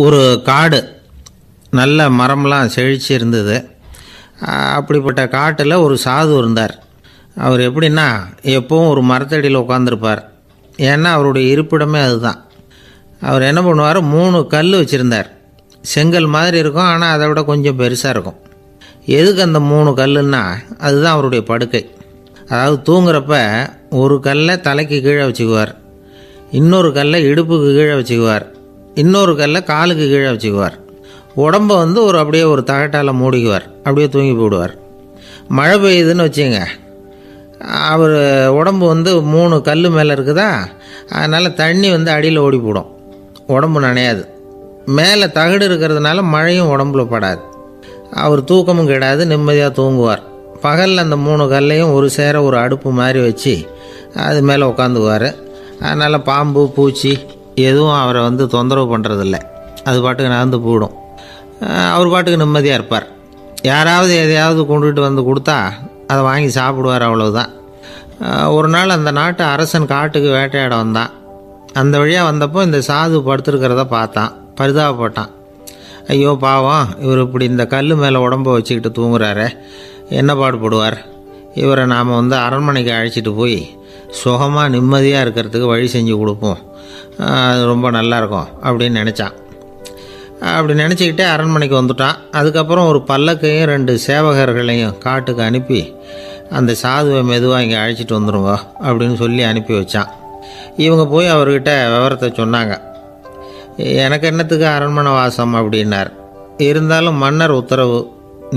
ஒரு காடு, நல்ல மரம்லாம் செழிச்சு இருந்தது. அப்படிப்பட்ட காட்டில் ஒரு சாது இருந்தார். அவர் எப்படின்னா எப்பவும் ஒரு மரத்தடியில் உட்காந்துருப்பார். ஏன்னா அவருடைய இருப்பிடமே அதுதான். அவர் என்ன பண்ணுவார், 3 கல் வச்சுருந்தார். செங்கல் மாதிரி இருக்கும், ஆனால் அதை விட கொஞ்சம் பெருசாக இருக்கும். எதுக்கு அந்த 3 கல்லுன்னா அதுதான் அவருடைய படுக்கை. அதாவது தூங்குறப்ப ஒரு கல்லை தலைக்கு கீழே வச்சுக்குவார், இன்னொரு கல்லை இடுப்புக்கு கீழே வச்சுக்குவார், இன்னொரு கல்லை காலுக்கு கீழே வச்சுக்குவார். உடம்பை அப்படியே ஒரு தகட்டால் மூடிக்குவார், அப்படியே தூங்கி போடுவார். மழை பெய்யுதுன்னு வச்சுங்க, அவர் உடம்பு 3 கல் மேலே இருக்குதா, அதனால் தண்ணி அடியில் ஓடி போடும், உடம்பு நனையாது. மேலே தகடு இருக்கிறதுனால மழையும் உடம்புல படாது. அவர் தூக்கமும் கிடையாது, நிம்மதியாக தூங்குவார். பகலில் அந்த 3 கல்லையும் ஒரு சேர ஒரு அடுப்பு மாதிரி வச்சு அது மேலே உட்காந்துக்குவார். அதனால் பாம்பு பூச்சி எதுவும் அவரை தொந்தரவு பண்ணுறதில்ல, அது பாட்டுக்கு நகர்ந்து போயிடும். அவர் பாட்டுக்கு நிம்மதியாக இருப்பார். யாராவது எதையாவது கொண்டுகிட்டு கொடுத்தா அதை வாங்கி சாப்பிடுவார், அவ்வளவுதான். ஒரு நாள் அந்த நாட்டு அரசன் காட்டுக்கு வேட்டையாட வந்தான். அந்த வழியாக வந்தப்போ இந்த சாது படுத்துருக்கிறத பார்த்தான், பரிதாபப்பட்டான். ஐயோ பாவம், இவர் இப்படி இந்த கல் மேலே உடம்பை வச்சுக்கிட்டு தூங்குறாரு, என்ன பாடுபடுவார். இவரை நாம் அரண்மனைக்கு அழைச்சிட்டு போய் சுகமாக நிம்மதியாக இருக்கிறதுக்கு வழி செஞ்சு கொடுப்போம், அது ரொம்ப நல்லாயிருக்கும் அப்படின்னு நினச்சான். அப்படி நினச்சிக்கிட்டே அரண்மனைக்கு வந்துட்டான். அதுக்கப்புறம் ஒரு பல்லக்கையும் 2 சேவகர்களையும் காட்டுக்கு அனுப்பி அந்த சாதுவை மெதுவாக இங்கே அழைச்சிட்டு வந்துடுங்க அப்படின்னு சொல்லி அனுப்பி வச்சான். இவங்க போய் அவர்கிட்ட விவரத்தை சொன்னாங்க. எனக்கு என்னத்துக்கு அரண்மனை வாசம் அப்படின்னார். இருந்தாலும் மன்னர் உத்தரவு,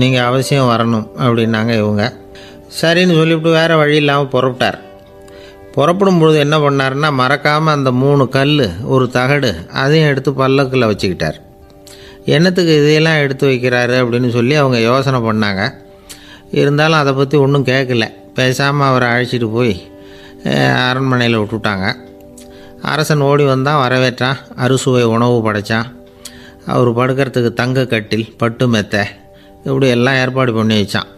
நீங்கள் அவசியம் வரணும் அப்படின்னாங்க இவங்க. சரின்னு சொல்லிவிட்டு வேறு வழி இல்லாமல் புறப்பட்டார். புறப்படும் பொழுது என்ன பண்ணார்னா, மறக்காமல் அந்த 3 கல் ஒரு தகடு அதையும் எடுத்து பல்லக்கில் வச்சுக்கிட்டார். என்னத்துக்கு இதையெல்லாம் எடுத்து வைக்கிறாரு அப்படின்னு சொல்லி அவங்க யோசனை பண்ணாங்க. இருந்தாலும் அதை பற்றி ஒன்றும் கேட்கல. பேசாமல் அவரை அழைச்சிட்டு போய் அரண்மனையில் விட்டுட்டாங்க. அரசன் ஓடி வந்தான், வரவேற்றான், அறுசுவை உணவு படைத்தான். அவர் படுக்கிறதுக்கு தங்க கட்டில், பட்டு மெத்தை, இப்படி எல்லாம் ஏற்பாடு பண்ணி வச்சான்.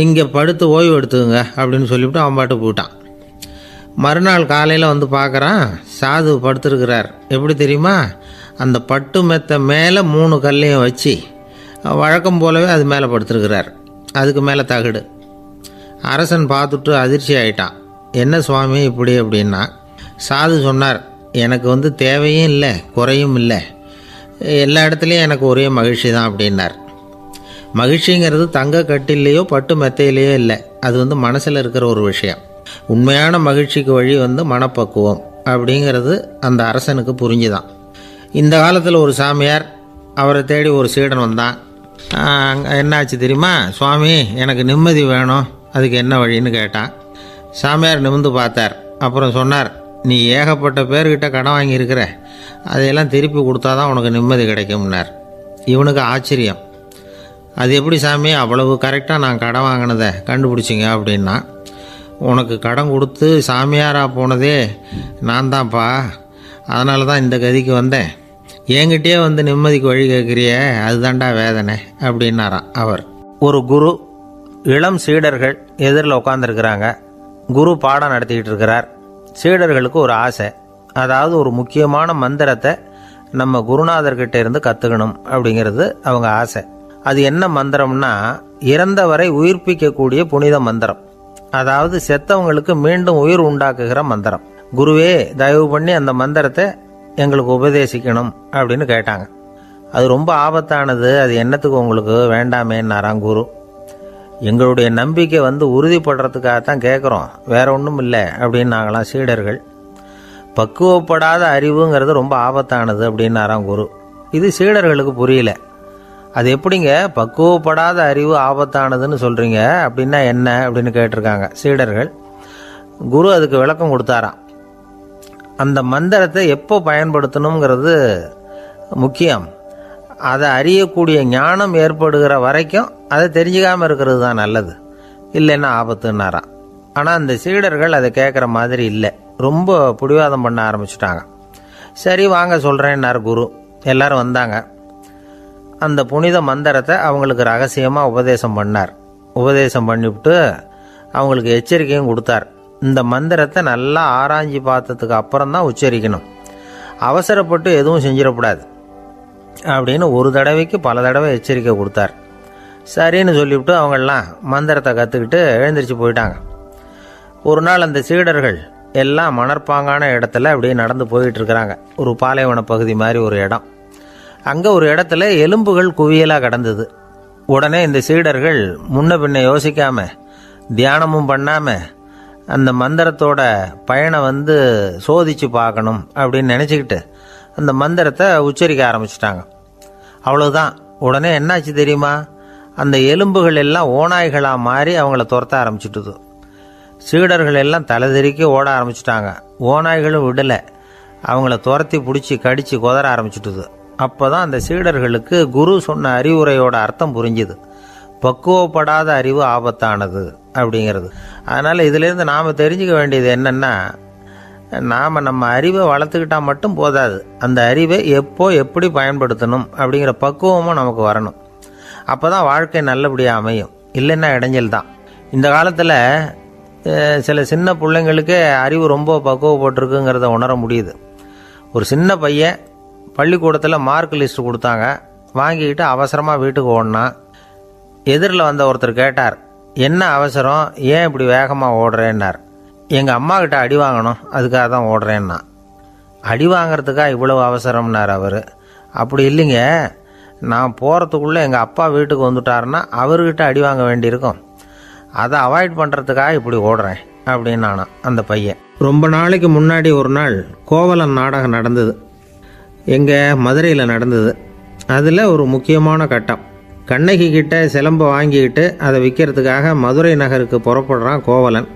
இங்கே படுத்து ஓய்வு எடுத்துக்குங்க அப்படின்னு சொல்லிவிட்டு அவன் பாட்டு போயிட்டான். மறுநாள் காலையில் பார்க்குறான், சாது படுத்துருக்கிறார். எப்படி தெரியுமா, அந்த பட்டு மெத்தை மேலே 3 கல்லையும் வச்சு வழக்கம் போலவே அது மேலே படுத்துருக்கிறார். அதுக்கு மேலே தகடு. அரசன் பார்த்துட்டு அதிர்ச்சி ஆகிட்டான். என்ன சுவாமி இப்படி அப்படின்னா, சாது சொன்னார், எனக்கு தேவையும் இல்லை குறையும் இல்லை, எல்லா இடத்துலையும் எனக்கு ஒரே மகிழ்ச்சி தான் அப்படின்னார். மகிழ்ச்சிங்கிறது தங்க கட்டிலேயோ பட்டு மெத்தையிலேயோ இல்லை, அது மனசில் இருக்கிற ஒரு விஷயம். உண்மையான மகிழ்ச்சிக்கு வழி மனப்பக்குவம் அப்படிங்கிறது அந்த அரசனுக்கு புரிஞ்சுதான். இந்த காலத்தில் ஒரு சாமியார், அவரை தேடி ஒரு சீடன் வந்தான். என்னாச்சு தெரியுமா சுவாமி, எனக்கு நிம்மதி வேணும், அதுக்கு என்ன வழின்னு கேட்டான். சாமியார் நிமிர்ந்து பார்த்தார். அப்புறம் சொன்னார், நீ ஏகப்பட்ட பேர்கிட்ட கடன் வாங்கியிருக்கிற, அதையெல்லாம் திருப்பி கொடுத்தா தான் உனக்கு நிம்மதி கிடைக்கும்னார். இவனுக்கு ஆச்சரியம். அது எப்படி சாமி, அவ்வளவு கரெக்டாக நான் கடன் வாங்கினதை கண்டுபிடிச்சிங்க அப்படின்னா. உனக்கு கடன் கொடுத்து சாமியாராக போனதே நான் தான்ப்பா, அதனால தான் இந்த கதிக்கு வந்தேன். என்கிட்டயே நிம்மதிக்கு வழி கேட்குறிய, அதுதான்டா வேதனை அப்படின்னாராம் அவர். ஒரு குரு, இளம் சீடர்கள் எதிரில் உட்காந்துருக்கிறாங்க. குரு பாடம் நடத்திக்கிட்டு இருக்கிறார். சீடர்களுக்கு ஒரு ஆசை, அதாவது ஒரு முக்கியமான மந்திரத்தை நம்ம குருநாதர்கிட்ட இருந்து கற்றுக்கணும் அப்படிங்கிறது அவங்க ஆசை. அது என்ன மந்திரம்னா, இறந்தவரை உயிர்ப்பிக்கக்கூடிய புனித மந்திரம், அதாவது செத்தவங்களுக்கு மீண்டும் உயிர் உண்டாக்குகிற மந்திரம். குருவே, தயவு பண்ணி அந்த மந்திரத்தை எங்களுக்கு உபதேசிக்கணும் அப்படின்னு கேட்டாங்க. அது ரொம்ப ஆபத்தானது, அது என்னத்துக்கு உங்களுக்கு வேண்டாமேன்னாராம் குரு. எங்களுடைய நம்பிக்கை உறுதிப்படுறதுக்காகத்தான் கேட்குறோம், வேற ஒன்றும் இல்லை அப்படின்னாங்களாம் சீடர்கள். பக்குவப்படாத அறிவுங்கிறது ரொம்ப ஆபத்தானது அப்படின்னாராம் குரு. இது சீடர்களுக்கு புரியல. அது எப்படிங்க பக்குவப்படாத அறிவு ஆபத்தானதுன்னு சொல்கிறீங்க, அப்படின்னா என்ன அப்படின்னு கேட்டிருக்காங்க சீடர்கள். குரு அதுக்கு விளக்கம் கொடுத்தாராம். அந்த மந்திரத்தை எப்போ பயன்படுத்தணுங்கிறது முக்கியம். அதை அறியக்கூடிய ஞானம் ஏற்படுகிற வரைக்கும் அதை தெரிஞ்சுக்காமல் இருக்கிறது தான் நல்லது, இல்லைன்னா ஆபத்துன்னாராம். ஆனால் அந்த சீடர்கள் அதை கேட்குற மாதிரி இல்லை, ரொம்ப பிடிவாதம் பண்ண ஆரம்பிச்சுட்டாங்க. சரி வாங்க சொல்கிறேன்னார் குரு. எல்லாரும் வந்தாங்க. அந்த புனித மந்திரத்தை அவங்களுக்கு ரகசியமாக உபதேசம் பண்ணார். உபதேசம் பண்ணிவிட்டு அவங்களுக்கு எச்சரிக்கையும் கொடுத்தார். இந்த மந்திரத்தை நல்லா ஆராய்ச்சி பார்த்ததுக்கு அப்புறம் தான் உச்சரிக்கணும். அவசரப்பட்டு எதுவும் செஞ்சிடக்கூடாது அப்படின்னு ஒரு தடவைக்கு பல தடவை எச்சரிக்கை கொடுத்தார். சரின்னு சொல்லிவிட்டு அவங்கெல்லாம் மந்திரத்தை கற்றுக்கிட்டு எழுந்திரிச்சு போயிட்டாங்க. ஒரு நாள் அந்த சீடர்கள் எல்லாம் மணற்பாங்கான இடத்துல அப்படியே நடந்து போயிட்டுருக்கிறாங்க. ஒரு பாலைவன பகுதி மாதிரி ஒரு இடம். அங்கே ஒரு இடத்துல எலும்புகள் குவியலாக கிடந்தது. உடனே இந்த சீடர்கள் முன்ன பின்ன யோசிக்காமல் தியானமும் பண்ணாமல் அந்த மந்திரத்தோட பயனை சோதித்து பார்க்கணும் அப்படின்னு நினச்சிக்கிட்டு அந்த மந்திரத்தை உச்சரிக்க ஆரம்பிச்சிட்டாங்க. அவ்வளோதான். உடனே என்னாச்சு தெரியுமா? அந்த எலும்புகள் எல்லாம் ஓநாய்களாக மாறி அவங்கள துரத்த ஆரம்பிச்சுட்டுது. சீடர்கள் எல்லாம் தலைதெறிக்கி ஓட ஆரம்பிச்சிட்டாங்க. ஓநாய்களும் விடலை, அவங்கள துரத்தி பிடிச்சி கடித்து கொதற ஆரம்பிச்சுட்டுது. அப்போ தான் அந்த சீடர்களுக்கு குரு சொன்ன அறிவுரையோட அர்த்தம் புரிஞ்சுது. பக்குவப்படாத அறிவு ஆபத்தானது அப்படிங்கிறது. அதனால் இதிலேருந்து நாம் தெரிஞ்சுக்க வேண்டியது என்னென்னா, நாம் நம்ம அறிவை வளர்த்துக்கிட்டால் மட்டும் போதாது, அந்த அறிவை எப்போ எப்படி பயன்படுத்தணும் அப்படிங்கிற பக்குவமும் நமக்கு வரணும். அப்போ தான் வாழ்க்கை நல்லபடியாக அமையும். இல்லைன்னா இடைஞ்சல் தான். இந்த காலத்தில் சில சின்ன பிள்ளைங்களுக்கே அறிவு ரொம்ப பக்குவப்பட்டிருக்குங்கிறத உணர முடியுது. ஒரு சின்ன பையன் பள்ளிக்கூடத்தில் மார்க் லிஸ்ட் கொடுத்தாங்க, வாங்கிக்கிட்டு அவசரமாக வீட்டுக்கு ஓடினான். எதிரில் வந்த ஒருத்தர் கேட்டார், என்ன அவசரம், ஏன் இப்படி வேகமாக ஓடுறேன்னார். எங்கள் அம்மா கிட்ட அடி வாங்கணும், அதுக்காக தான் ஓடுறேன்னா. அடி வாங்கிறதுக்கா இவ்வளவு அவசரம்னார் அவர். அப்படி இல்லைங்க, நான் போகிறதுக்குள்ளே எங்கள் அப்பா வீட்டுக்கு வந்துட்டாருன்னா அவர்கிட்ட அடி வாங்க வேண்டியிருக்கும், அதை அவாய்ட் பண்ணுறதுக்காக இப்படி ஓடுறேன் அப்படின்னு நானான் அந்த பையன். ரொம்ப நாளைக்கு முன்னாடி ஒரு நாள் கோவலன் நாடகம் நடந்தது. எங்கள் மதுரையில் நடந்தது. அதில் ஒரு முக்கியமான கட்டம். கண்ணகி கிட்ட சிலம்பை வாங்கிக்கிட்டு அதை விற்கிறதுக்காக மதுரை நகருக்கு புறப்படுறான் கோவலன்.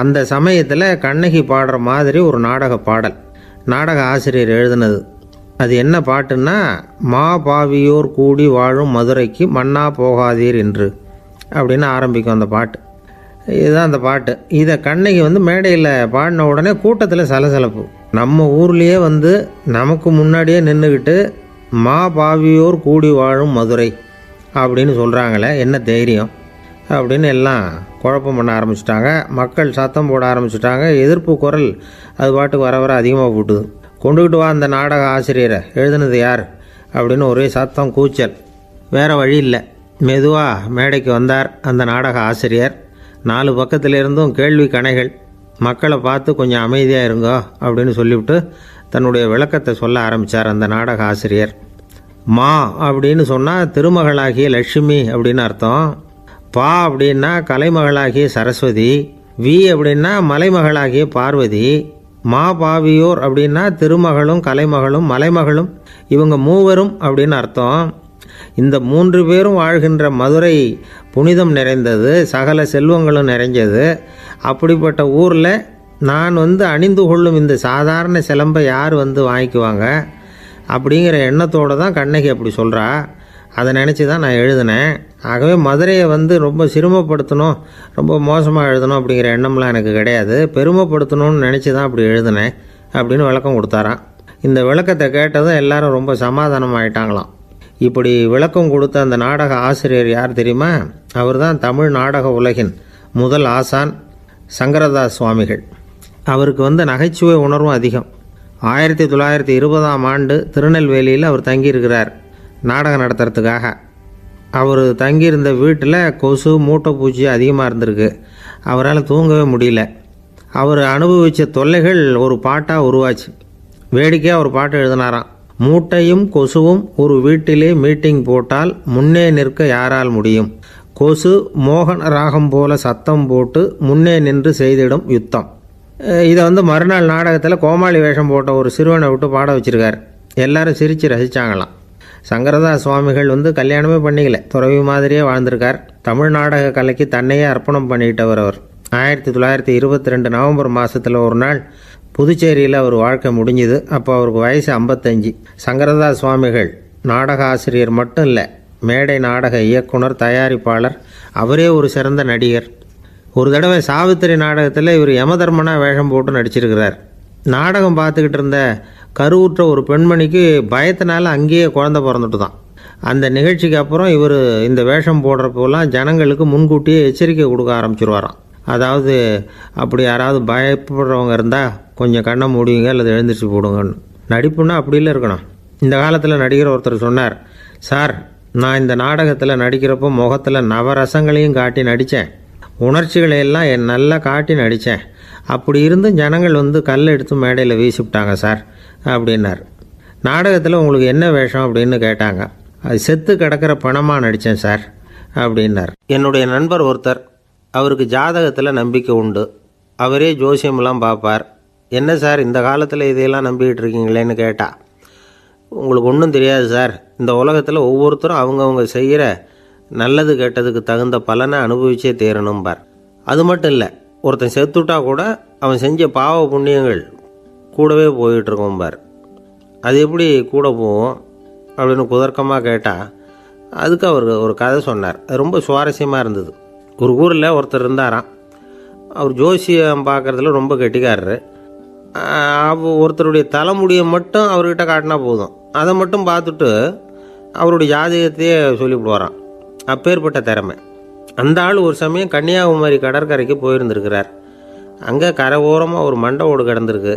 அந்த சமயத்தில் கண்ணகி பாடுற மாதிரி ஒரு நாடக பாடல் நாடக ஆசிரியர் எழுதினது. அது என்ன பாட்டுன்னா, மா பாவியோர் கூடி வாழும் மதுரைக்கு மன்னா போகாதீர் என்று அப்படின்னு ஆரம்பிக்கும் அந்த பாட்டு. இதுதான் அந்த பாட்டு. இதை கண்ணகி மேடையில் பாடின உடனே கூட்டத்தில் சலசலப்பு. நம்ம ஊர்லேயே நமக்கு முன்னாடியே நின்றுக்கிட்டு மா பாவியோர் கூடி வாழும் மதுரை அப்படின்னு சொல்கிறாங்களே, என்ன தைரியம் அப்படின்னு எல்லாம் குழப்பம் பண்ண ஆரம்பிச்சிட்டாங்க. மக்கள் சத்தம் போட ஆரம்பிச்சிட்டாங்க. எதிர்ப்பு குரல் அது பாட்டுக்கு வர வர அதிகமாக போட்டுது. கொண்டுக்கிட்டு வா அந்த நாடக ஆசிரியரை, எழுதுனது யார் அப்படின்னு ஒரே சத்தம், கூச்சல். வேறு வழி இல்லை. மெதுவாக மேடைக்கு வந்தார் அந்த நாடக ஆசிரியர். 4 பக்கத்திலிருந்தும் கேள்வி கணைகள். மக்களை பார்த்து கொஞ்சம் அமைதியாக இருங்கோ அப்படின்னு சொல்லிவிட்டு தன்னுடைய விளக்கத்தை சொல்ல ஆரம்பித்தார் அந்த நாடக ஆசிரியர். மா அப்படின்னு சொன்னால் திருமகளாகிய லட்சுமி அப்படின்னு அர்த்தம். பா அப்படின்னா கலைமகளாகிய சரஸ்வதி. வி அப்படின்னா மலைமகளாகிய பார்வதி. மா பாவியோர் அப்படின்னா திருமகளும் கலைமகளும் மலைமகளும், இவங்க மூவரும் அப்படின்னு அர்த்தம். இந்த 3 பேரும் வாழ்கின்ற மதுரை புனிதம் நிறைந்தது, சகல செல்வங்களும் நிறைஞ்சது. அப்படிப்பட்ட ஊரில் நான் அணிந்து கொள்ளும் இந்த சாதாரண சிலம்பை யார் வாங்கிக்குவாங்க அப்படிங்கிற எண்ணத்தோடு தான் கண்ணகி அப்படி சொல்கிறா. அதை நினச்சி தான் நான் எழுதினேன். ஆகவே மதுரையை ரொம்ப சிரமப்படுத்தணும், ரொம்ப மோசமாக எழுதணும் அப்படிங்கிற எண்ணம்லாம் எனக்கு கிடையாது. பெருமைப்படுத்தணும்னு நினச்சி தான் அப்படி எழுதினேன் அப்படின்னு விளக்கம் கொடுத்தாராம். இந்த விளக்கத்தை கேட்டதும் எல்லாரும் ரொம்ப சமாதானமாயிட்டாங்களாம். இப்படி விளக்கம் கொடுத்த அந்த நாடக ஆசிரியர் யார் தெரியுமா? அவர் தான் தமிழ் நாடக உலகின் முதல் ஆசான் சங்கரதாஸ் சுவாமிகள். அவருக்கு நகைச்சுவை உணர்வும் அதிகம். 1920ஆம் ஆண்டு திருநெல்வேலியில் அவர் தங்கியிருக்கிறார் நாடகம் நடத்துறதுக்காக. அவர் தங்கியிருந்த வீட்டில் கொசு மூட்டைப்பூச்சி அதிகமாக இருந்திருக்கு. அவரால் தூங்கவே முடியல. அவர் அனுபவித்த தொல்லைகள் ஒரு பாட்டாக உருவாச்சு. வேடிக்கையாக ஒரு பாட்டு எழுதினாராம். மூட்டையும் கொசுவும் ஒரு வீட்டிலே மீட்டிங் போட்டால் முன்னே நிற்க யாரால் முடியும்? கொசு மோகன ராகம் போல சத்தம் போட்டு முன்னே நின்று செய்திடும் யுத்தம். இதை மறுநாள் நாடகத்தில் கோமாளி வேஷம் போட்ட ஒரு சிறுவனை விட்டு பாட வச்சிருக்கார். எல்லாரும் சிரித்து ரசித்தாங்களாம். சங்கரதாஸ் சுவாமிகள் கல்யாணமே பண்ணிக்கல, துறவி மாதிரியே வாழ்ந்திருக்கார். தமிழ் நாடக கலைக்கு தன்னையே அர்ப்பணம் பண்ணிட்டவர் அவர். 1922 நவம்பர் மாதத்தில் ஒரு நாள் புதுச்சேரியில் அவர் வாழ்க்கை முடிஞ்சுது. அப்போ அவருக்கு வயசு 55. சங்கரதாஸ் சுவாமிகள் நாடக ஆசிரியர் மட்டும் இல்லை, மேடை நாடக இயக்குனர், தயாரிப்பாளர், அவரே ஒரு சிறந்த நடிகர். ஒரு தடவை சாவித்திரி நாடகத்தில் இவர் யமதர்மனா வேஷம் போட்டு நடிச்சிருக்கிறார். நாடகம் பார்த்துக்கிட்டு இருந்த கருவுற்ற ஒரு பெண்மணிக்கு பயத்தினால அங்கேயே குழந்தை பிறந்துட்டு தான். அந்த நிகழ்ச்சிக்கு அப்புறம் இவர் இந்த வேஷம் போடுறப்போலாம் ஜனங்களுக்கு முன்கூட்டியே எச்சரிக்கை கொடுக்க ஆரம்பிச்சிருவாராம். அதாவது அப்படி யாராவது பயப்படுறவங்க இருந்தால் கொஞ்சம் கண்ணை மூடிங்க அல்லது எழுந்திரிச்சு போடுங்கன்னு. நடிப்புன்னா அப்படிலாம் இருக்கணும். இந்த காலத்தில் நடிகர் ஒருத்தர் சொன்னார், சார் நான் இந்த நாடகத்தில் நடிக்கிறப்போ முகத்தில் நவரசங்களையும் காட்டி நடித்தேன், உணர்ச்சிகளையெல்லாம் நல்லா காட்டி நடித்தேன். அப்படி இருந்தும் ஜனங்கள் கல்லை எடுத்து மேடையில் வீசிவிட்டாங்க சார் அப்படின்னார். நாடகத்தில் உங்களுக்கு என்ன வேஷம் அப்படின்னு கேட்டாங்க. அது செத்து கிடக்கிற பணமாக நடித்தேன் சார் அப்படின்னார். என்னுடைய நண்பர் ஒருத்தர், அவருக்கு ஜாதகத்தில் நம்பிக்கை உண்டு. அவரே ஜோசியமெல்லாம் பார்ப்பார். என்ன சார் இந்த காலத்தில் இதையெல்லாம் நம்பிக்கிட்டு இருக்கீங்களேன்னு கேட்டால், உங்களுக்கு ஒன்றும் தெரியாது சார், இந்த உலகத்தில் ஒவ்வொருத்தரும் அவங்கவுங்க செய்கிற நல்லது கெட்டதுக்கு தகுந்த பலனை அனுபவிச்சே தேரணும்பார். அது மட்டும் இல்லை, ஒருத்தன் செத்துட்டா கூட அவன் செஞ்ச பாவ புண்ணியங்கள் கூடவே போயிட்டுருக்கோம்பார். அது எப்படி கூட போவோம் அப்படின்னு குதர்க்கமாக கேட்டால், அதுக்கு அவர் ஒரு கதை சொன்னார். அது ரொம்ப சுவாரஸ்யமாக இருந்தது. ஒரு ஊரில் ஒருத்தர் இருந்தாராம். அவர் ஜோசியம் பார்க்குறதுல ரொம்ப கெட்டிக்காரரு. ஒருத்தருடைய தலைமுடியை மட்டும் அவர்கிட்ட காட்டினா போதும், அதை மட்டும் பார்த்துட்டு அவருடைய ஜாதகத்தையே சொல்லிவிடுவாராம். அப்பேற்பட்ட திறமை. அந்த ஆள் ஒரு சமயம் கன்னியாகுமரி கடற்கரைக்கு போயிருந்திருக்கிறார். அங்கே கரை ஓரமாக ஒரு மண்டை ஓடு கிடந்திருக்கு.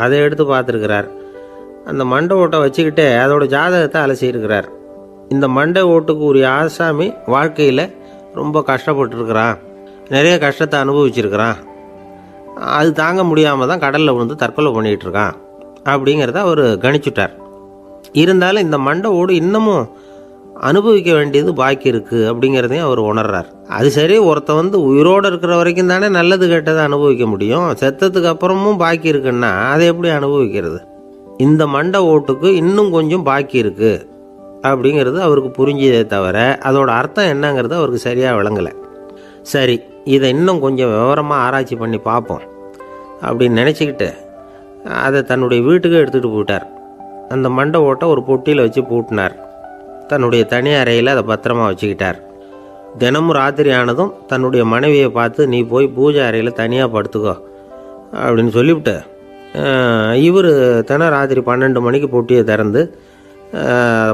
அதை எடுத்து பார்த்துருக்கிறார். அந்த மண்டை ஓட்டை வச்சுக்கிட்டே அதோட ஜாதகத்தை அலசியிருக்கிறார். இந்த மண்டை ஓட்டுக்கு ஒரு ஆசாமி வாழ்க்கையில் ரொம்ப கஷ்டப்பட்டுருக்கிறான், நிறைய கஷ்டத்தை அனுபவிச்சிருக்கிறான், அது தாங்க முடியாமல் தான் கடலில் விழுந்து தற்கொலை பண்ணிகிட்டு இருக்கான் அப்படிங்கிறத அவர் கணிச்சுட்டார். இருந்தாலும் இந்த மண்டை ஓடு இன்னமும் அனுபவிக்க வேண்டியது பாக்கி இருக்குது அப்படிங்கிறதையும் அவர் உணர்றார். அது சரி, ஒருத்தன் உயிரோடு இருக்கிற வரைக்கும் தானே நல்லது கெட்டதை அனுபவிக்க முடியும். செத்ததுக்கு அப்புறமும் பாக்கி இருக்குன்னா அதை எப்படி அனுபவிக்கிறது? இந்த மண்டை ஓட்டுக்கு இன்னும் கொஞ்சம் பாக்கி இருக்குது அப்படிங்கிறது அவருக்கு புரிஞ்சதே தவிர அதோட அர்த்தம் என்னங்கிறது அவருக்கு சரியாக விளங்கலை. சரி, இதை இன்னும் கொஞ்சம் விவரமாக ஆராய்ச்சி பண்ணி பார்ப்போம் அப்படின்னு நினச்சிக்கிட்டு அதை தன்னுடைய வீட்டுக்கு எடுத்துகிட்டு போயிட்டார். அந்த மண்டை ஓட்டை ஒரு பொட்டியில் வச்சு பூட்டினார். தன்னுடைய தனி அறையில் அதை பத்திரமா வச்சுக்கிட்டார். தினமும் ராத்திரி ஆனதும் தன்னுடைய மனைவியை பார்த்து, நீ போய் பூஜை அறையில் தனியாக படுத்துக்கோ அப்படின்னு சொல்லிவிட்டு, இவர் தினம் ராத்திரி 12 மணிக்கு பொட்டியை திறந்து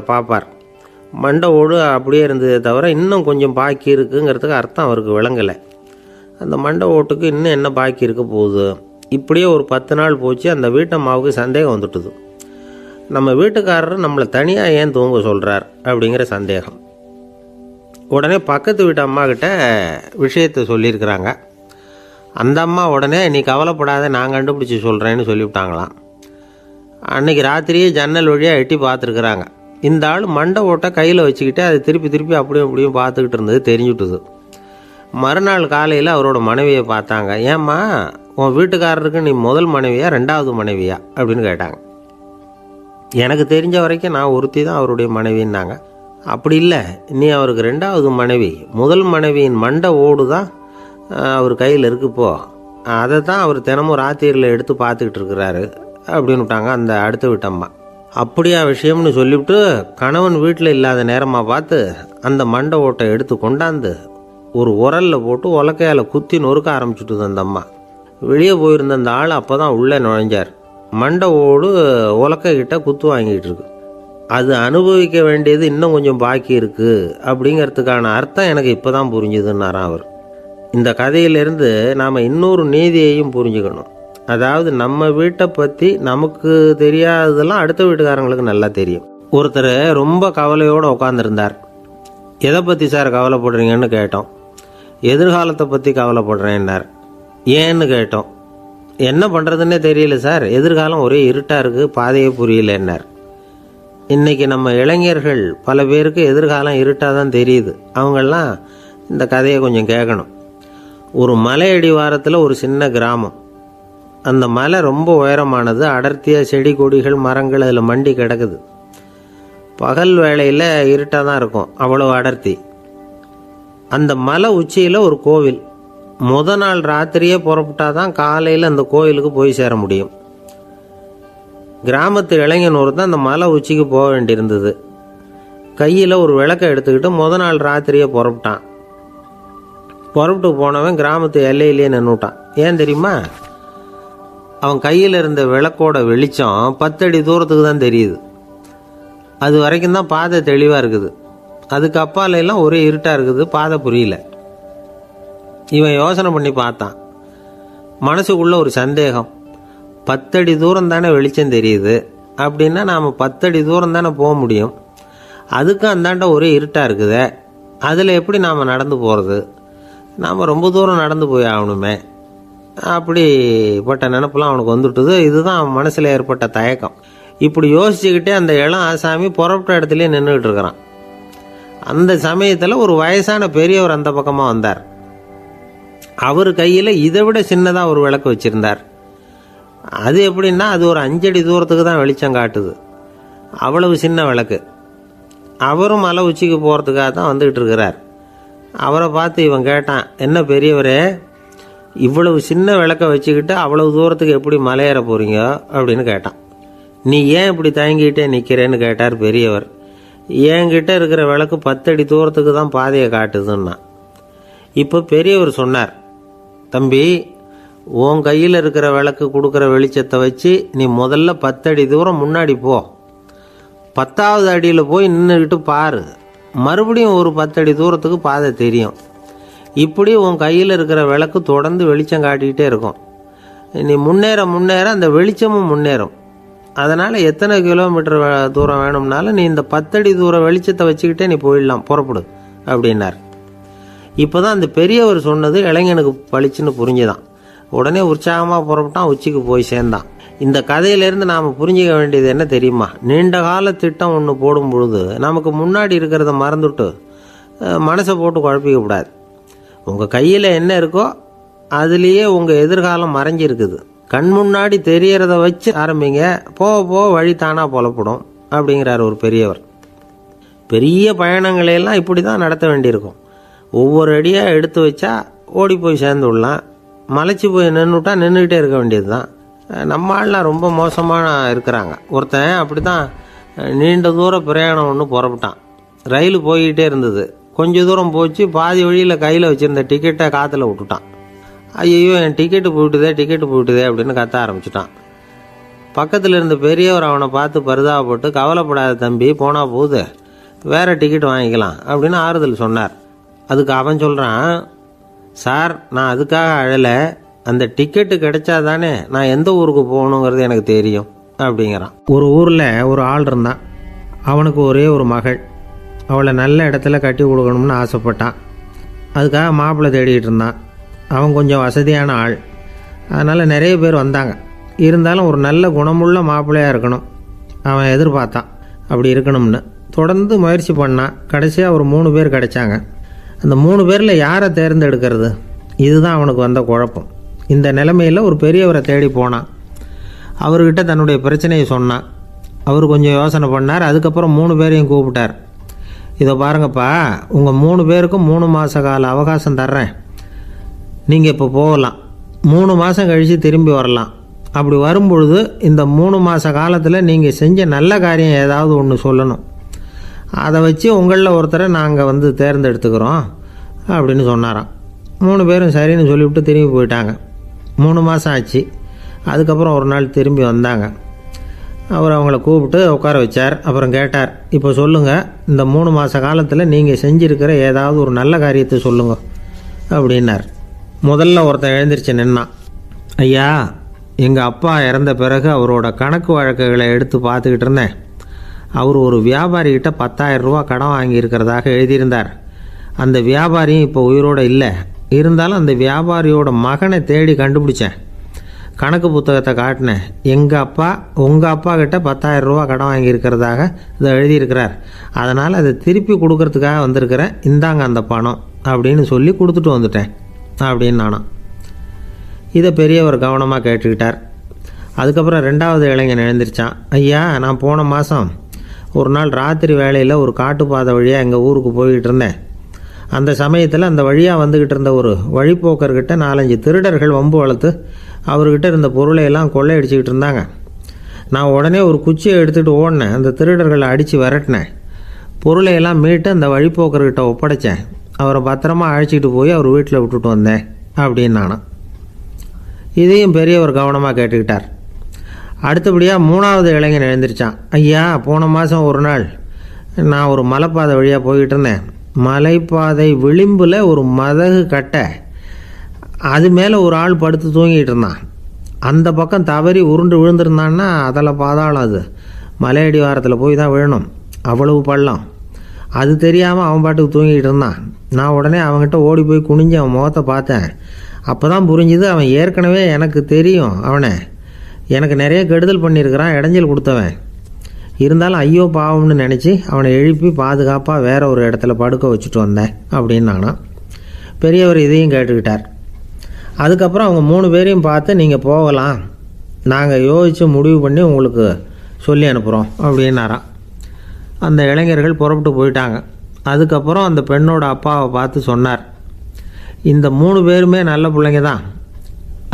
பார்ப்பார். மண்டை ஓடு அப்படியே இருந்ததே தவிர இன்னும் கொஞ்சம் பாக்கி இருக்குங்கிறதுக்கு அர்த்தம் அவருக்கு விளங்கலை. அந்த மண்டை ஓட்டுக்கு இன்னும் என்ன பாக்கி இருக்க போகுது? இப்படியே ஒரு 10 நாள் போச்சு. அந்த வீட்டம்மாவுக்கு சந்தேகம் வந்துட்டுது. நம்ம வீட்டுக்காரர் நம்மளை தனியாக ஏன் தூங்க சொல்கிறார் அப்படிங்கிற சந்தேகம். உடனே பக்கத்து வீட்டு அம்மா கிட்ட விஷயத்தை சொல்லியிருக்கிறாங்க. அந்த அம்மா உடனே, நீ கவலைப்படாத, நான் கண்டுபிடிச்சி சொல்கிறேன்னு சொல்லிவிட்டாங்களாம். அன்றைக்கி ராத்திரியே ஜன்னல் வழியாக எட்டி பார்த்துருக்குறாங்க. இந்த ஆள் மண்டை ஓட்டை கையில் வச்சுக்கிட்டு அதை திருப்பி திருப்பி அப்படியும் அப்படியும் பார்த்துக்கிட்டு இருந்தது தெரிஞ்சுட்டுது. மறுநாள் காலையில் அவரோட மனைவியை பார்த்தாங்க. ஏம்மா, உன் வீட்டுக்காரருக்கு நீ முதல் மனைவியா 2வது மனைவியா அப்படின்னு கேட்டாங்க. எனக்கு தெரிஞ்ச வரைக்கும் நான் ஒருத்தி தான் அவருடைய மனைவின்னாங்க. அப்படி இல்லை, நீ அவருக்கு 2வது மனைவி. முதல் மனைவியின் மண்டை ஓடு தான் அவர் கையில் இருக்குப்போ, அதை தான் அவர் தினமும் ராத்திரியில் எடுத்து பார்த்துக்கிட்டு இருக்கிறாரு அப்படின்னு விட்டாங்க அந்த அடுத்த வீட்டம்மா. அப்படியா விஷயம்னு சொல்லிவிட்டு கணவன் வீட்டில் இல்லாத நேரமாக பார்த்து அந்த மண்டை ஓட்டை எடுத்து கொண்டாந்து ஒரு உரலில் போட்டு உலக்கையால் குத்தி நொறுக்க ஆரம்பிச்சுட்டுது அந்த அம்மா. வெளியே போயிருந்த அந்த ஆள் அப்போ தான் உள்ளே நுழைஞ்சார். மண்டை ஓடு உலக்கைக்கிட்ட குத்து வாங்கிட்டு இருக்கு. அது அனுபவிக்க வேண்டியது இன்னும் கொஞ்சம் பாக்கி இருக்குது அப்படிங்கிறதுக்கான அர்த்தம் எனக்கு இப்போ தான் புரிஞ்சுதுன்னாராம் அவர். இந்த கதையிலேருந்து நாம் இன்னொரு நீதியையும் புரிஞ்சுக்கணும். அதாவது நம்ம வீட்டை பற்றி நமக்கு தெரியாததெல்லாம் அடுத்த வீட்டுக்காரங்களுக்கு நல்லா தெரியும். ஒருத்தர் ரொம்ப கவலையோடு உட்காந்துருந்தார். எதை பற்றி சார் கவலைப்படுறீங்கன்னு கேட்டோம். எதிர்காலத்தை பற்றி கவலைப்படுறேன்னார். ஏன்னு கேட்டோம். என்ன பண்ணுறதுன்னே தெரியல சார், எதிர்காலம் ஒரே இருட்டாக இருக்குது, பாதையே புரியலன்னார். இன்றைக்கி நம்ம இளைஞர்கள் பல பேருக்கு எதிர்காலம் இருட்டாக தான் தெரியுது. அவங்கெல்லாம் இந்த கதையை கொஞ்சம் கேட்கணும். ஒரு மலை அடிவாரத்தில் ஒரு சின்ன கிராமம். அந்த மலை ரொம்ப உயரமானது. அடர்த்தியாக செடி கொடிகள் மரங்கள் அதில் மண்டி கிடக்குது. பகல் வேளையில் இருட்டாக தான் இருக்கும், அவ்வளோ அடர்த்தி. அந்த மலை உச்சியில் ஒரு கோவில். நாள் ராத்திரியே புறப்பட்டாதான் காலையில் அந்த கோயிலுக்கு போய் சேர முடியும். கிராமத்து இளைஞன் ஒருத்தன் அந்த மலை உச்சிக்கு போக வேண்டியிருந்தது. கையில் ஒரு விளக்கை எடுத்துக்கிட்டு நாள் ராத்திரியே புறப்பட்டான். புறப்பட்டு போனவன் கிராமத்து எல்லையிலேயே நின்றுட்டான். ஏன் தெரியுமா? அவன் கையில் இருந்த விளக்கோட வெளிச்சம் 10 அடி தூரத்துக்கு தான் தெரியுது. அது வரைக்கும் தான் பாதை தெளிவாக இருக்குது. அதுக்கு அப்பால எல்லாம் ஒரே இருட்டாக இருக்குது, பாதை புரியல. இவன் யோசனை பண்ணி பார்த்தான். மனசுக்குள்ள ஒரு சந்தேகம். 10 அடி தூரம் தானே வெளிச்சம் தெரியுது, அப்படின்னா நாம் 10 அடி தூரம் தானே போக முடியும். அதுக்கும் அந்தாண்ட ஒரே இருட்டாக இருக்குது. அதில் எப்படி நாம் நடந்து போகிறது? நாம் ரொம்ப தூரம் நடந்து போய் ஆகணுமே. அப்படிப்பட்ட நினப்பெல்லாம் அவனுக்கு வந்துவிட்டுது. இதுதான் அவன் மனசில் ஏற்பட்ட தயக்கம். இப்படி யோசிச்சுக்கிட்டே அந்த இளம் ஆசாமி புறப்பட்ட இடத்துலேயே நின்றுக்கிட்டு இருக்கிறான். அந்த சமயத்தில் ஒரு வயசான பெரியவர் அந்த பக்கமாக வந்தார். அவர் கையில் இதை விட சின்னதாக ஒரு விளக்கு வச்சுருந்தார். அது எப்படின்னா அது ஒரு 5 அடி தூரத்துக்கு தான் வெளிச்சம் காட்டுது. அவ்வளவு சின்ன விளக்கு. அவரும் மலை உச்சிக்கு போகிறதுக்காக தான் வந்துக்கிட்டு இருக்கிறார். அவரை பார்த்து இவன் கேட்டான், என்ன பெரியவரே, இவ்வளவு சின்ன விளக்கை வச்சுக்கிட்டு அவ்வளவு தூரத்துக்கு எப்படி மலையேற போகிறீங்க அப்படின்னு கேட்டான். நீ ஏன் இப்படி தயங்கிட்டே நிற்கிறேன்னு கேட்டார் பெரியவர். என்கிட்ட இருக்கிற விளக்கு 10 அடி தூரத்துக்கு தான் பாதையை காட்டுதுன்னா. இப்போ பெரியவர் சொன்னார், தம்பி, உன் கையில் இருக்கிற விளக்கு கொடுக்குற வெளிச்சத்தை வச்சு நீ முதல்ல 10 அடி தூரம் முன்னாடி போ. 10வது அடியில் போய் நின்றுக்கிட்டு பாரு. மறுபடியும் ஒரு 10 அடி தூரத்துக்கு பாதை தெரியும். இப்படி உன் கையில் இருக்கிற விளக்கு தொடர்ந்து வெளிச்சம் காட்டிக்கிட்டே இருக்கும். நீ முன்னேற முன்னேற அந்த வெளிச்சமும் முன்னேறும். அதனால் எத்தனை கிலோமீட்டர் தூரம் வேணும்னாலும் நீ இந்த 10 அடி தூரம் வெளிச்சத்தை வச்சுக்கிட்டே நீ போயிடலாம், புறப்படு அப்படின்னார். இப்போ தான் அந்த பெரியவர் சொன்னது இளைஞனுக்கு பளிச்சுன்னு புரிஞ்சுதான். உடனே உற்சாகமாக புறப்பட்டான், உச்சிக்கு போய் சேர்ந்தான். இந்த கதையிலேருந்து நாம் புரிஞ்சிக்க வேண்டியது என்ன தெரியுமா? நீண்ட கால திட்டம் ஒன்று போடும் பொழுது நமக்கு முன்னாடி இருக்கிறத மறந்துவிட்டு மனசை போட்டு குழப்பிக்க கூடாது. உங்கள் கையில் என்ன இருக்கோ அதுலேயே உங்கள் எதிர்காலம் மறைஞ்சிருக்குது. கண் முன்னாடி தெரியறத வச்சு ஆரம்பிங்க, போக போக வழி தானாக புலப்படும் அப்படிங்கிறார் ஒரு பெரியவர். பெரிய பயணங்களையெல்லாம் இப்படி தான் நடத்த வேண்டியிருக்கும். ஒவ்வொரு அடியாக எடுத்து வச்சா ஓடி போய் சேர்ந்து விடலாம். மலைச்சி போய் நின்றுட்டா நின்றுக்கிட்டே இருக்க வேண்டியது தான். நம்ம ஆள்லாம் ரொம்ப மோசமாக இருக்கிறாங்க. ஒருத்தன் அப்படி தான் நீண்ட தூர பிரயாணம் ஒன்று புறப்பட்டான். ரயில் போய்கிட்டே இருந்தது. கொஞ்சம் தூரம் போச்சு, பாதி வழியில் கையில் வச்சுருந்த டிக்கெட்டை காற்றுல விட்டுட்டான். ஐயோ, என் டிக்கெட்டு போயிட்டுதே அப்படின்னு கத்த ஆரம்பிச்சிட்டான். பக்கத்தில் இருந்த பெரியவர் அவனை பார்த்து பரிதாபப்பட்டு, கவலைப்படாத தம்பி, போனால் போகுது, வேறு டிக்கெட் வாங்கிக்கலாம் அப்படின்னு ஆறுதல் சொன்னார். அதுக்கு அவன் சொல்கிறான், சார், நான் அதுக்காக அழலை, அந்த டிக்கெட்டு கிடைச்சா தானே நான் எந்த ஊருக்கு போகணுங்கிறது எனக்கு தெரியும் அப்படிங்கிறான். ஒரு ஊரில் ஒரு ஆள் இருந்தான். அவனுக்கு ஒரே ஒரு மகள். அவளை நல்ல இடத்துல கட்டி கொடுக்கணும்னு ஆசைப்பட்டான். அதுக்காக மாப்பிள்ளை தேடிக்கிட்டு இருந்தான். அவன் கொஞ்சம் வசதியான ஆள். அதனால் நிறைய பேர் வந்தாங்க. இருந்தாலும் ஒரு நல்ல குணமுள்ள மாப்பிள்ளையாக இருக்கணும் அவன் எதிர்பார்த்தான். அப்படி இருக்கணும்னு தொடர்ந்து முயற்சி பண்ணான். கடைசியாக ஒரு 3 பேர் கிடைச்சாங்க. அந்த 3 பேரில் யாரை தேர்ந்தெடுக்கிறது? இதுதான் அவனுக்கு வந்த குழப்பம். இந்த நிலைமையில் ஒரு பெரியவரை தேடி போனான். அவர்கிட்ட தன்னுடைய பிரச்சனையை சொன்னான். அவர் கொஞ்சம் யோசனை பண்ணார். அதுக்கப்புறம் 3 பேரையும் கூப்பிட்டார். இதை பாருங்கப்பா, உங்கள் 3 பேருக்கும் 3 மாத கால அவகாசம் தர்றேன். நீங்கள் இப்போ போகலாம். 3 மாதம் கழித்து திரும்பி வரலாம். அப்படி வரும்பொழுது இந்த 3 மாத காலத்தில் நீங்கள் செஞ்ச நல்ல காரியம் ஏதாவது ஒன்று சொல்லணும். அதை வச்சு உங்களில் ஒருத்தரை நாங்கள் தேர்ந்தெடுத்துக்கிறோம் அப்படின்னு சொன்னாராம். 3 பேரும் சரின்னு சொல்லிவிட்டு திரும்பி போயிட்டாங்க. 3 மாதம் ஆச்சு. அதுக்கப்புறம் ஒரு நாள் திரும்பி வந்தாங்க. அவர் அவங்கள கூப்பிட்டு உட்கார வச்சார். அப்புறம் கேட்டார், இப்போ சொல்லுங்கள், இந்த 3 மாத காலத்தில் நீங்கள் செஞ்சுருக்கிற ஏதாவது ஒரு நல்ல காரியத்தை சொல்லுங்கள் அப்படின்னார். முதல்ல ஒருத்தன் எழுந்திரிச்சு நின்னான். ஐயா, எங்கள் அப்பா இறந்த பிறகு அவரோட கணக்கு வழக்குகளை எடுத்து பார்த்துக்கிட்டு இருந்தேன். அவர் ஒரு வியாபாரிகிட்ட 10,000 ரூபா கடன் வாங்கியிருக்கிறதாக எழுதியிருந்தார். அந்த வியாபாரியும் இப்போ உயிரோடு இல்லை. இருந்தாலும் அந்த வியாபாரியோட மகனை தேடி கண்டுபிடிச்சேன். கணக்கு புத்தகத்தை காட்டினேன். எங்கள் அப்பா உங்கள் அப்பா கிட்ட 10,000 ரூபா கடன் வாங்கியிருக்கிறதாக இதை எழுதியிருக்கிறார். அதனால் அதை திருப்பி கொடுக்கறதுக்காக வந்திருக்கிறேன். இந்தாங்க அந்த பணம் அப்படின்னு சொல்லி கொடுத்துட்டு வந்துட்டேன் அப்படின்னு நானும். இதை பெரியவர் கவனமாக கேட்டுக்கிட்டார். அதுக்கப்புறம் 2வது இளைஞன் எழுந்திரிச்சான். ஐயா, நான் போன மாதம் ஒரு நாள் ராத்திரி வேளையில் ஒரு காட்டுப்பாதை வழியாக எங்கள் ஊருக்கு போய்கிட்டு இருந்தேன். அந்த சமயத்தில் அந்த வழியாக வந்துக்கிட்டு இருந்த ஒரு வழிப்போக்கர்கிட்ட 4-5 திருடர்கள் வம்பு வளர்த்து அவர்கிட்ட இருந்த பொருளையெல்லாம் கொள்ளையடிச்சிக்கிட்டு இருந்தாங்க. நான் உடனே ஒரு குச்சியை எடுத்துகிட்டு ஓடினேன். அந்த திருடர்களை அடித்து விரட்டினேன். பொருளையெல்லாம் மீட்டு அந்த வழிப்போக்கர்கிட்ட ஒப்படைச்சேன். அவரை பத்திரமா அழைச்சிக்கிட்டு போய் அவர் வீட்டில் விட்டுட்டு வந்தேன் அப்படின்னு நானும். இதையும் பெரியவர் கவனமாக கேட்டுக்கிட்டார். அடுத்தபடியாக 3வது இளைஞன் எழுந்திரிச்சான். ஐயா, போன மாதம் ஒரு நாள் நான் ஒரு மலைப்பாதை வழியாக போய்கிட்டு இருந்தேன். மலைப்பாதை விளிம்பில் ஒரு மதகு கட்டை, அது மேலே ஒரு ஆள் படுத்து தூங்கிட்டு இருந்தான். அந்த பக்கம் தவறி உருண்டு விழுந்திருந்தான்னா அதில் பாதாளம், அது மலையடி வாரத்தில் போய் தான் விழணும், அவ்வளவு பள்ளம். அது தெரியாமல் அவன் பாட்டுக்கு தூங்கிக்கிட்டு இருந்தான். நான் உடனே அவன்கிட்ட ஓடி போய் குனிஞ்சு அவன் முகத்தை பார்த்தேன். அப்போ தான் புரிஞ்சுது, அவன் ஏற்கனவே எனக்கு தெரியும், அவனை எனக்கு நிறைய கெடுதல் பண்ணியிருக்கிறான், இடைஞ்சல் கொடுத்தவன். இருந்தாலும் ஐயோ பாவம்னு நினச்சி அவனை எழுப்பி பாதுகாப்பாக வேற ஒரு இடத்துல படுக்க வச்சுட்டு வந்தேன் அப்படின்னு நானும். பெரியவர் இதையும் கேட்டுக்கிட்டார். அதுக்கப்புறம் அவங்க 3 பேரையும் பார்த்து, நீங்கள் போகலாம், நாங்கள் யோசித்து முடிவு பண்ணி உங்களுக்கு சொல்லி அனுப்புகிறோம் அப்படின்னாராம். அந்த இளைஞர்கள் புறப்பட்டு போயிட்டாங்க. அதுக்கப்புறம் அந்த பெண்ணோட அப்பாவை பார்த்து சொன்னார், இந்த 3 பேருமே நல்ல பிள்ளைங்க தான்,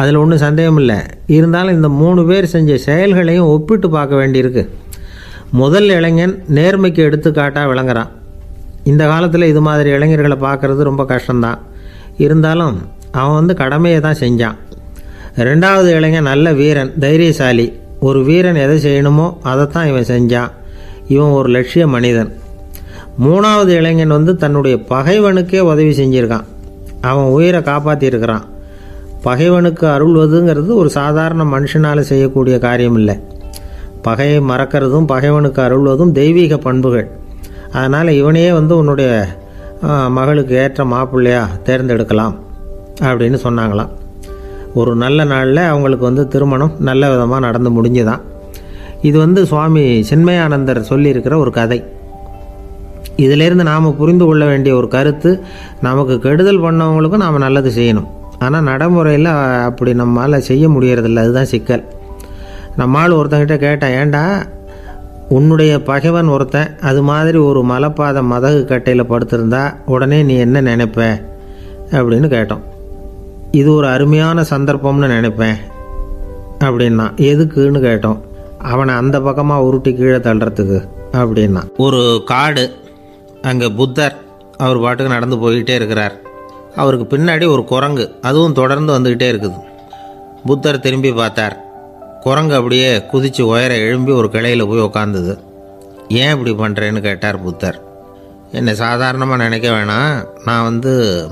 அதில் ஒன்றும் சந்தேகம் இல்லை. இருந்தாலும் இந்த 3 பேர் செஞ்ச செயல்களையும் ஒப்பிட்டு பார்க்க வேண்டியிருக்கு. முதல் இளைஞன் நேர்மைக்கு எடுத்துக்காட்டாக விளங்குறான். இந்த காலத்தில் இது மாதிரி இளைஞர்களை பார்க்குறது ரொம்ப கஷ்டம்தான். இருந்தாலும் அவன் கடமையை தான் செஞ்சான். 2வது இளைஞன் நல்ல வீரன், தைரியசாலி. ஒரு வீரன் எதை செய்யணுமோ அதைத்தான் இவன் செஞ்சான். இவன் ஒரு லட்சிய மனிதன். 3வது இளைஞன் தன்னுடைய பகைவனுக்கே உதவி செஞ்சுருக்கான். அவன் உயிரை காப்பாற்றியிருக்கிறான். பகைவனுக்கு அருள்வதுங்கிறது ஒரு சாதாரண மனுஷனால் செய்யக்கூடிய காரியம் இல்லை. பகையை மறக்கிறதும் பகைவனுக்கு அருள்வதும் தெய்வீக பண்புகள். அதனால் இவனையே உன்னுடைய மகளுக்கு ஏற்ற மாப்பிள்ளையா தேர்ந்தெடுக்கலாம் அப்படின்னு சொன்னாங்களாம். ஒரு நல்ல நாளில் அவங்களுக்கு திருமணம் நல்ல விதமாக நடந்து முடிஞ்சுதான். இது சுவாமி சின்மயானந்தர் சொல்லியிருக்கிற ஒரு கதை. இதிலேருந்து நாம் புரிந்து கொள்ள வேண்டிய ஒரு கருத்து, நமக்கு கெடுதல் பண்ணவங்களுக்கும் நாம் நல்லது செய்யணும். ஆனால் நடைமுறையில் அப்படி நம்மளால் செய்ய முடியறதில்ல, அதுதான் சிக்கல். நம்மால் ஒருத்தங்கிட்ட கேட்டேன், ஏண்டா உன்னுடைய பகைவன் ஒருத்தன் அது மாதிரி ஒரு மலைப்பாத மதகு கட்டையில் படுத்திருந்தா உடனே நீ என்ன நினைப்ப அப்படின்னு கேட்டோம். இது ஒரு அருமையான சந்தர்ப்பம்னு நினைப்பேன் அப்படின்னா. எதுக்குன்னு கேட்டோம். அவனை அந்த பக்கமாக உருட்டி கீழே தள்ளுறதுக்கு அப்படின்னா. ஒரு காடு, அங்கே புத்தர் அவர் பாட்டுக்கு நடந்து போய்கிட்டே இருக்கிறார். அவருக்கு பின்னாடி ஒரு குரங்கு, அதுவும் தொடர்ந்து வந்துக்கிட்டே இருக்குது. புத்தர் திரும்பி பார்த்தார். குரங்கு அப்படியே குதித்து உயர எழும்பி ஒரு கிளையில் போய் உக்காந்துது. ஏன் இப்படி பண்ணுறேன்னு கேட்டார் புத்தர். என்னை சாதாரணமாக நினைக்க வேணாம், நான்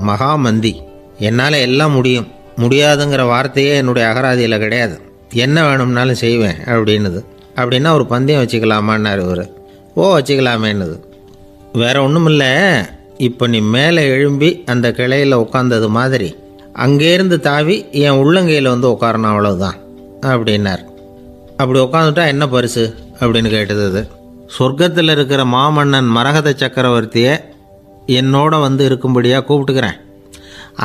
மகாமந்தி, என்னால் எல்லாம் முடியும், முடியாதுங்கிற வார்த்தையே என்னுடைய அகராதியில் கிடையாது, என்ன வேணும்னாலும் செய்வேன் அப்படின்னுது. அப்படின்னா ஒரு பந்தயம் வச்சுக்கலாமான்னார் இவர். ஓ வச்சுக்கலாமேன்னுது. வேற ஒன்றும் இல்லை, இப்போ நீ மேலே எழும்பி அந்த கிளையில் உட்காந்தது மாதிரி அங்கேருந்து தாவி என் உள்ளங்கையில் உட்காரணும், அவ்வளவுதான் அப்படின்னார். அப்படி உட்காந்துட்டா என்ன பரிசு அப்படின்னு கேட்டது. அது சொர்க்கத்தில் இருக்கிற மாமன்னன் மரகத சக்கரவர்த்தியை என்னோட இருக்கும்படியாக கூப்பிட்டுக்கிறேன்.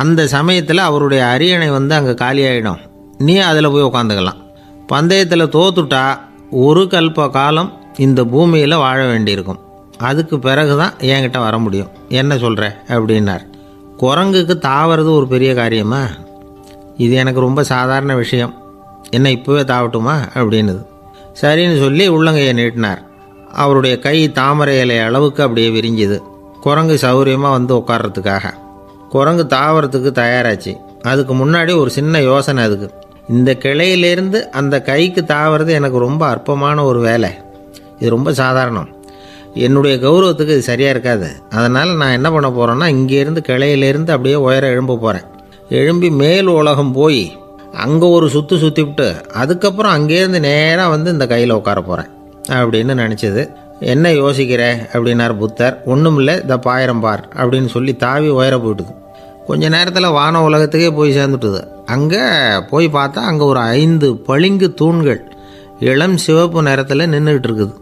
அந்த சமயத்தில் அவருடைய அரியணை அங்கே காலியாகிடும், நீ அதில் போய் உட்காந்துக்கலாம். பந்தயத்தில் தோத்துட்டா ஒரு கல்ப காலம் இந்த பூமியில் வாழ வேண்டியிருக்கும், அதுக்கு பிறகு தான் என்கிட்ட வர முடியும், என்ன சொல்கிற அப்படின்னார். குரங்குக்கு தாவறது ஒரு பெரிய காரியமா? இது எனக்கு ரொம்ப சாதாரண விஷயம், என்ன இப்போவே தாவட்டுமா அப்படின்னுது. சரின்னு சொல்லி உள்ளங்கையை நீட்டினார். அவருடைய கை தாமரை இலை அளவுக்கு அப்படியே விரிஞ்சுது. குரங்கு சௌகரியமாக உட்கார்றதுக்காக. குரங்கு தாவறதுக்கு தயாராச்சு. அதுக்கு முன்னாடி ஒரு சின்ன யோசனை. அதுக்கு இந்த கிளையிலேருந்து அந்த கைக்கு தாவறது எனக்கு ரொம்ப அற்பமான ஒரு வேலை, இது ரொம்ப சாதாரணம், என்னுடைய கௌரவத்துக்கு இது சரியாக இருக்காது. அதனால் நான் என்ன பண்ண போகிறேன்னா, இங்கேருந்து கிளையிலேருந்து அப்படியே உயர எழும்ப போகிறேன். எழும்பி மேல் உலகம் போய் அங்கே ஒரு சுற்றிவிட்டு அதுக்கப்புறம் அங்கேருந்து நேராக இந்த கையில் உட்கார போகிறேன் அப்படின்னு நினச்சிது. என்ன யோசிக்கிற அப்படின்னார் புத்தர். ஒன்றும் இல்லை, இந்த பாயிரம் பார் அப்படின்னு சொல்லி தாவி உயர போயிட்டுது. கொஞ்ச நேரத்தில் வான உலகத்துக்கே போய் சேர்ந்துட்டுது. அங்கே போய் பார்த்தா அங்கே ஒரு 5 பளிங்கு தூண்கள் இளம் சிவப்பு நிறத்தில் நின்றுக்கிட்டு இருக்குது.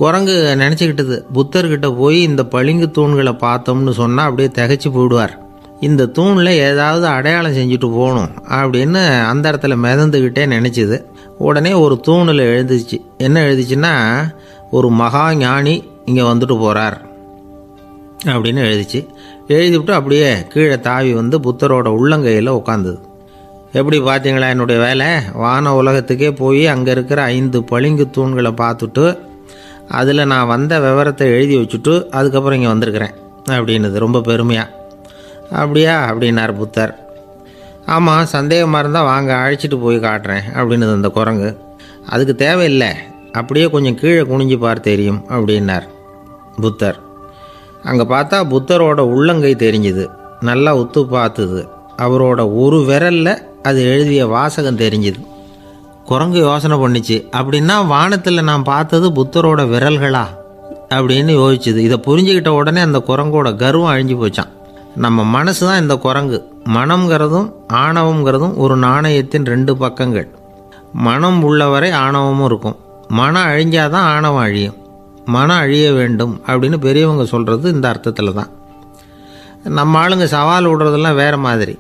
குரங்கு நினச்சிக்கிட்டது, புத்தர்கிட்ட போய் இந்த பளிங்கு தூண்களை பார்த்தோம்னு சொன்னால் அப்படியே திகைச்சு போயிடுவார், இந்த தூணில் ஏதாவது அடையாளம் செஞ்சுட்டு போகணும் அப்படின்னு அந்த இடத்துல மிதந்துக்கிட்டே நினச்சிது. உடனே ஒரு தூணில் எழுதிச்சு. என்ன எழுதிச்சுன்னா, ஒரு மகா ஞானி இங்கே வந்துட்டு போகிறார் அப்படின்னு எழுதிச்சு. எழுதிவிட்டு அப்படியே கீழே தாவி புத்தரோட உள்ளங்கையில் உட்காந்துது. எப்படி பார்த்தீங்களா என்னுடைய வேலை? வான உலகத்துக்கே போய் அங்கே இருக்கிற 5 பளிங்கு தூண்களை பார்த்துட்டு அதில் நான் வந்த விவரத்தை எழுதி வச்சுட்டு அதுக்கப்புறம் இங்கே வந்திருக்கிறேன் அப்படின்னுது ரொம்ப பெருமையாக. அப்படியா அப்படின்னார் புத்தர். ஆமாம், சந்தேகமாக இருந்தால் வாங்க அழைச்சிட்டு போய் காட்டுறேன் அப்படின்னுது அந்த குரங்கு. அதுக்கு தேவையில்லை, அப்படியே கொஞ்சம் கீழே குனிஞ்சு பார் தெரியும் அப்படின்னார் புத்தர். அங்கே பார்த்தா புத்தரோட உள்ளங்கை தெரிஞ்சுது. நல்லா உத்து பார்த்துது. அவரோட ஒரு விரலில் அது எழுதிய வாசகம் தெரிஞ்சுது. குரங்கு யோசனை பண்ணிச்சு, அப்படின்னா வானத்தில் நான் பார்த்தது புத்தரோட விரல்களா அப்படின்னு யோசிச்சுது. இதை புரிஞ்சுக்கிட்ட உடனே அந்த குரங்கோட கர்வம் அழிஞ்சு போச்சான். நம்ம மனசு தான் இந்த குரங்கு. மனம்ங்கிறதும் ஆணவம்ங்கிறதும் ஒரு நாணயத்தின் ரெண்டு பக்கங்கள். மனம் உள்ளவரை ஆணவமும் இருக்கும். மனம் அழிஞ்சாதான் ஆணவம் அழியும். மனம் அழிய வேண்டும் அப்படின்னு பெரியவங்க சொல்கிறது இந்த அர்த்தத்தில் தான். நம்ம ஆளுங்க சவால் விடுறதெல்லாம் வேறு மாதிரி.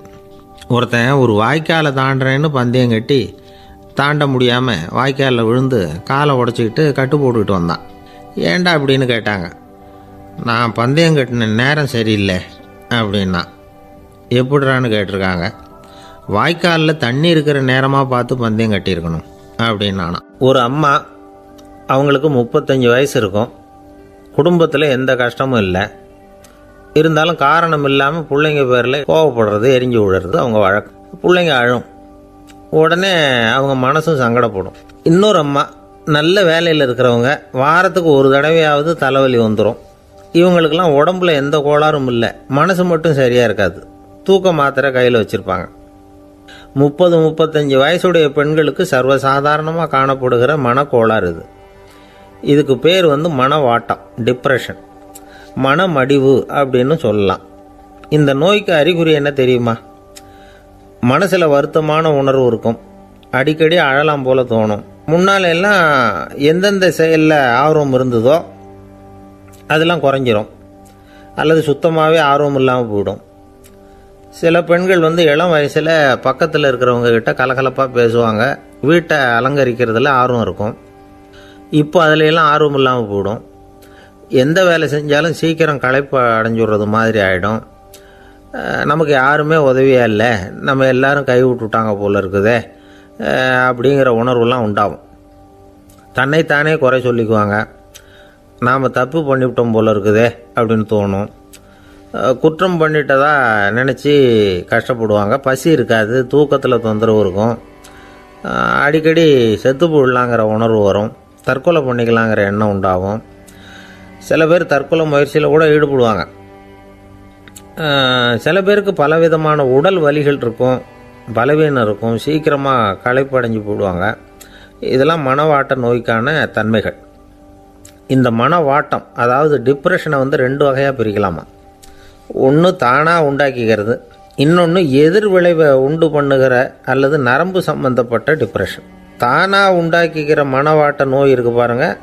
ஒருத்தன் ஒரு வாய்க்காலை தாண்டுறேன்னு பந்தயம் கட்டி தாண்ட முடியாமல் வாய்க்காலில் விழுந்து காலை உடச்சிக்கிட்டு கட்டு போட்டுக்கிட்டு வந்தான். ஏன்டா அப்படின்னு கேட்டாங்க. நான் பந்தயம் கட்டின நேரம் சரியில்லை அப்படின்னா. எப்படிறான்னு கேட்டிருக்காங்க. வாய்க்காலில் தண்ணி இருக்கிற நேரமாக பார்த்து பந்தயம் கட்டியிருக்கணும் அப்படின்னானா. ஒரு அம்மா, அவங்களுக்கு 35 வயசு இருக்கும். குடும்பத்தில் எந்த கஷ்டமும் இல்லை. இருந்தாலும் காரணம் இல்லாமல் பிள்ளைங்க பேரில் கோவப்படுறது, எரிஞ்சு விழுறது அவங்க வழக்கம். பிள்ளைங்க அழும். உடனே அவங்க மனசும் சங்கடப்படும். இன்னொரு அம்மா, நல்ல வேலையில் இருக்கிறவங்க, வாரத்துக்கு ஒரு தடவையாவது தலைவலி வந்துடும். இவங்களுக்கெல்லாம் உடம்புல எந்த கோளாறும் இல்லை, மனசு மட்டும் சரியாக இருக்காது. தூக்க மாத்திரை கையில் வச்சுருப்பாங்க. 30-35 வயசுடைய பெண்களுக்கு சர்வசாதாரணமாக காணப்படுகிற மனக்கோளாறு இது. இதுக்கு பேர் மனவாட்டம், டிப்ரெஷன், மனமடிவு அப்படின்னு சொல்லலாம். இந்த நோய்க்கு அறிகுறி என்ன தெரியுமா? மனசில் வருத்தமான உணர்வு இருக்கும். அடிக்கடி அழலாம் போல தோணும். முன்னால எல்லாம் எந்தெந்த செயலில் ஆர்வம் இருந்ததோ அதெல்லாம் குறைஞ்சிரும், அல்லது சுத்தமாகவே ஆர்வம் இல்லாமல் போயிடும். சில பெண்கள் இளம் வயசில் பக்கத்தில் இருக்கிறவங்க கிட்ட கலகலப்பாக பேசுவாங்க. வீட்டை அலங்கரிக்கிறதுல ஆர்வம் இருக்கும். இப்போ அதிலெல்லாம் ஆர்வம் இல்லாமல் போயிடும். எந்த வேலை செஞ்சாலும் சீக்கிரம் களைப்பு அடைஞ்சுடுறது மாதிரி ஆகிடும். நமக்கு யாருமே உதவியாக இல்லை, நம்ம எல்லாரும் கை விட்டுட்டாங்க போல இருக்குதே அப்படிங்கிற உணர்வுலாம் உண்டாகும். தன்னைத்தானே குறை சொல்லிக்குவாங்க. நாம் தப்பு பண்ணிவிட்டோம் போல இருக்குதே அப்படின்னு தோணும். குற்றம் பண்ணிட்டதா நினச்சி கஷ்டப்படுவாங்க. பசி இருக்காது, தூக்கத்தில் தொந்தரவு இருக்கும். அடிக்கடி செத்து போடலாங்கிற உணர்வு வரும். தற்கொலை பண்ணிக்கலாங்கிற எண்ணம் உண்டாகும். சில பேர் தற்கொலை முயற்சியில் கூட ஈடுபடுவாங்க. சில பேருக்கு பலவிதமான உடல் வலிகள் இருக்கும், பலவீனம் இருக்கும், சீக்கிரமாக களைப்படைஞ்சு போடுவாங்க. இதெல்லாம் மனவாட்ட நோய்க்கான தன்மைகள். இந்த மனவாட்டம், அதாவது டிப்ரெஷனை 2 வகையாக பிரிக்கலாமா. ஒன்று தானாக உண்டாக்கிக்கிறது, இன்னொன்று எதிர் விளைவை உண்டு பண்ணுகிற அல்லது நரம்பு சம்பந்தப்பட்ட டிப்ரெஷன். தானாக உண்டாக்கிக்கிற மனவாட்ட நோய் இருக்குது பாருங்கள்,